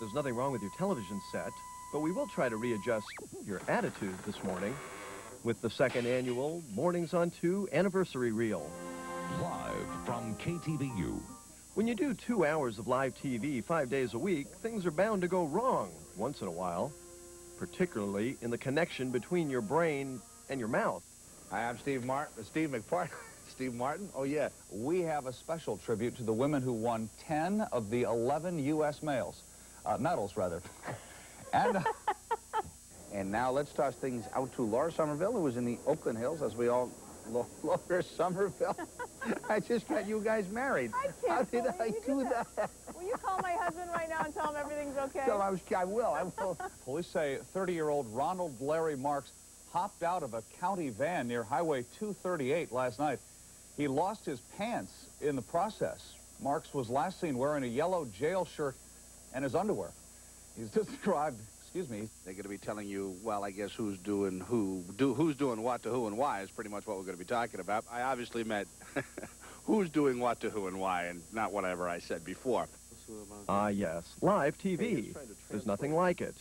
There's nothing wrong with your television set, but we will try to readjust your attitude this morning with the second annual Mornings on 2 anniversary reel. Live from KTVU. When you do 2 hours of live TV 5 days a week, things are bound to go wrong once in a while, particularly in the connection between your brain and your mouth. Hi, I'm Steve McPartlin. Steve Martin. Oh, yeah. We have a special tribute to the women who won 10 of the 11 U.S. medals, rather. And now let's toss things out to Laura Somerville, who was in the Oakland Hills, as we all... Laura Somerville, I just got you guys married. How did I do that? Will you call my husband right now and tell him everything's okay? Tell him I will. Police say 30-year-old Ronald Larry Marks hopped out of a county van near Highway 238 last night. He lost his pants in the process. Marks was last seen wearing a yellow jail shirt and his underwear. He's described... Excuse me. They're going to be telling you, well, I guess who's doing what to who and why is pretty much what we're going to be talking about. I obviously meant who's doing what to who and why, and not whatever I said before. Ah, yes, live TV. There's nothing like it.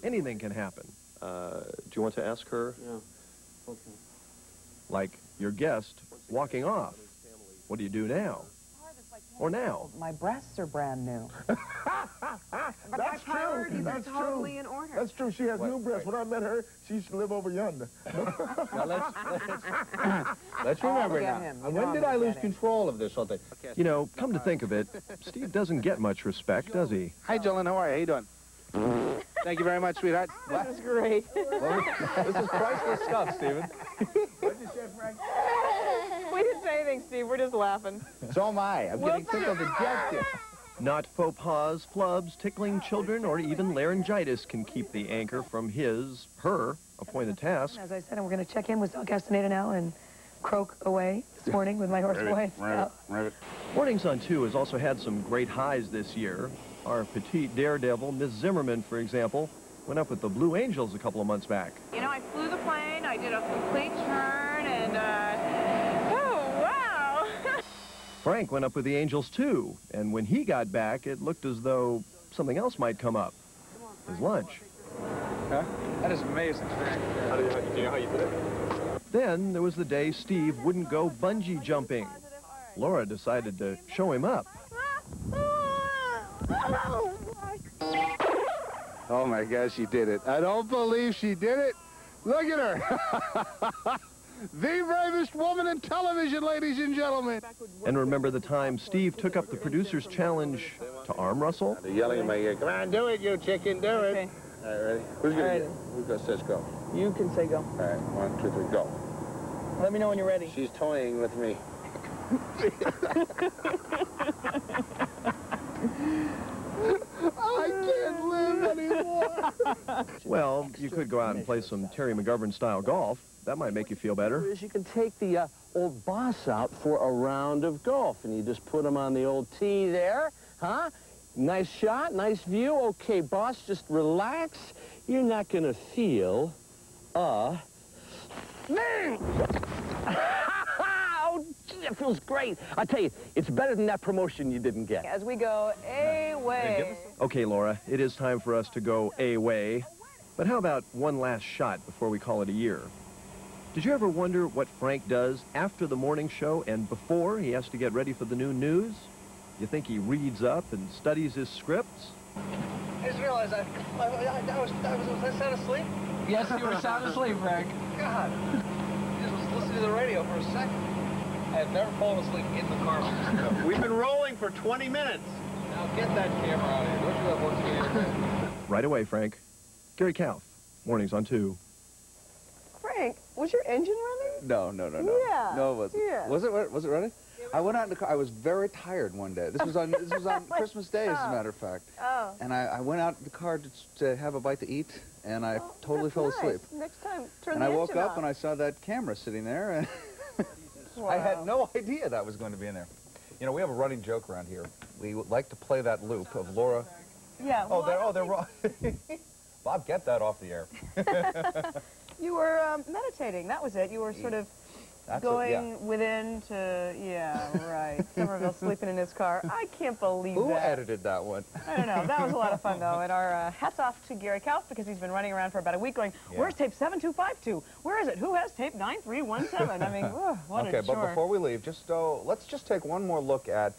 Anything can happen. Do you want to ask her? Yeah. Okay. Like your guest walking off. What do you do now? Or now? My breasts are brand new. That's true. That's totally true. in order. That's true. She has new breasts. When I met her, she used to live over yonder. Now let's remember now. When did I lose control of this whole thing? You know, come to think of it, Steve doesn't get much respect, does he? Hi, Jolene. How are you? How you doing? Thank you very much, sweetheart. This is great. This is priceless stuff, Stephen. What'd you say, Frank? We didn't say anything, Steve. We're just laughing. So am I. I'm getting tickled to death. Not faux pas, flubs, tickling children, or even laryngitis can keep the anchor from her appointed task. As I said, we're going to check in with Sal Castaneda now and croak away this morning with my horse boy. Mornings on 2 has also had some great highs this year. Our petite daredevil, Miss Zimmerman, for example, went up with the Blue Angels a couple of months back. You know, I flew the plane, I did a complete turn, and, oh, wow! Frank went up with the Angels, too, and when he got back, it looked as though something else might come up. His lunch. Huh? That is amazing. Do you know how you did it? Then there was the day Steve wouldn't go bungee jumping. Laura decided to show him up. Oh, my gosh, she did it. I don't believe she did it. Look at her. The bravest woman in television, ladies and gentlemen. And remember the time Steve took up the producer's challenge to arm wrestle? They're yelling in my ear, come on, do it, you chicken, do it. Okay. All right, ready? Who's going to Who says go? You can say go. All right, 1, 2, 3, go. Let me know when you're ready. She's toying with me. I can't live anymore. Well, you could go out and play some Terry McGovern-style golf. That might make you feel better. You can take the old boss out for a round of golf, and you just put him on the old tee there, huh? Nice shot, nice view. Okay, boss, just relax. You're not going to feel a thing. Oh, gee, it feels great. I'll tell you, it's better than that promotion you didn't get. As we go away. Okay, Laura, it is time for us to go away. But how about one last shot before we call it a year? Did you ever wonder what Frank does after the morning show and before he has to get ready for the noon news? You think he reads up and studies his scripts? I just realized I was sound asleep? Yes, you were sound asleep, Frank. God. I just was listening to the radio for a second. I have never fallen asleep in the car. We've been rolling for 20 minutes. Now get that camera out of here. Don't you have work to Right away, Frank. Gary Kauf, Mornings on 2. Frank, was your engine running? No. Yeah. No, it wasn't. Yeah. Was it running? I went out in the car. I was very tired one day. This was on Christmas Day, as a matter of fact. Oh. And I went out in the car to have a bite to eat, and I totally fell asleep. Next time, turn and the I woke engine up on. and I saw that camera sitting there, and Wow. I had no idea that was going to be in there. You know, we have a running joke around here. We like to play that loop of Laura. Yeah. They're wrong. Bob, get that off the air. You were meditating. That was it. You were sort of going within to, yeah, right. Somerville sleeping in his car. I can't believe Who that. edited that one? I don't know. That was a lot of fun, though. And our hats off to Gary Kauf, because he's been running around for about a week going, where's tape 7252? Where is it? Who has tape 9317? I mean, what a chore. Okay, but before we leave, let's just take one more look at,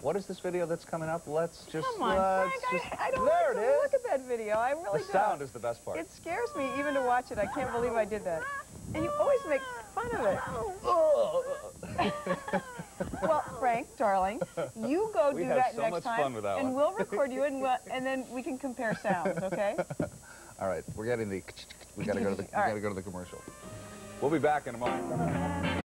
what is this video that's coming up? Let's just... Come on, Frank, I don't like to look at that video. I really don't. The sound is the best part. It scares me even to watch it. I can't believe I did that. And you always make fun of it. Well, Frank, darling, you go do that next time, and we'll record you, and then we can compare sounds, okay? All right, we're getting the... We gotta go to the commercial. We'll be back in a moment.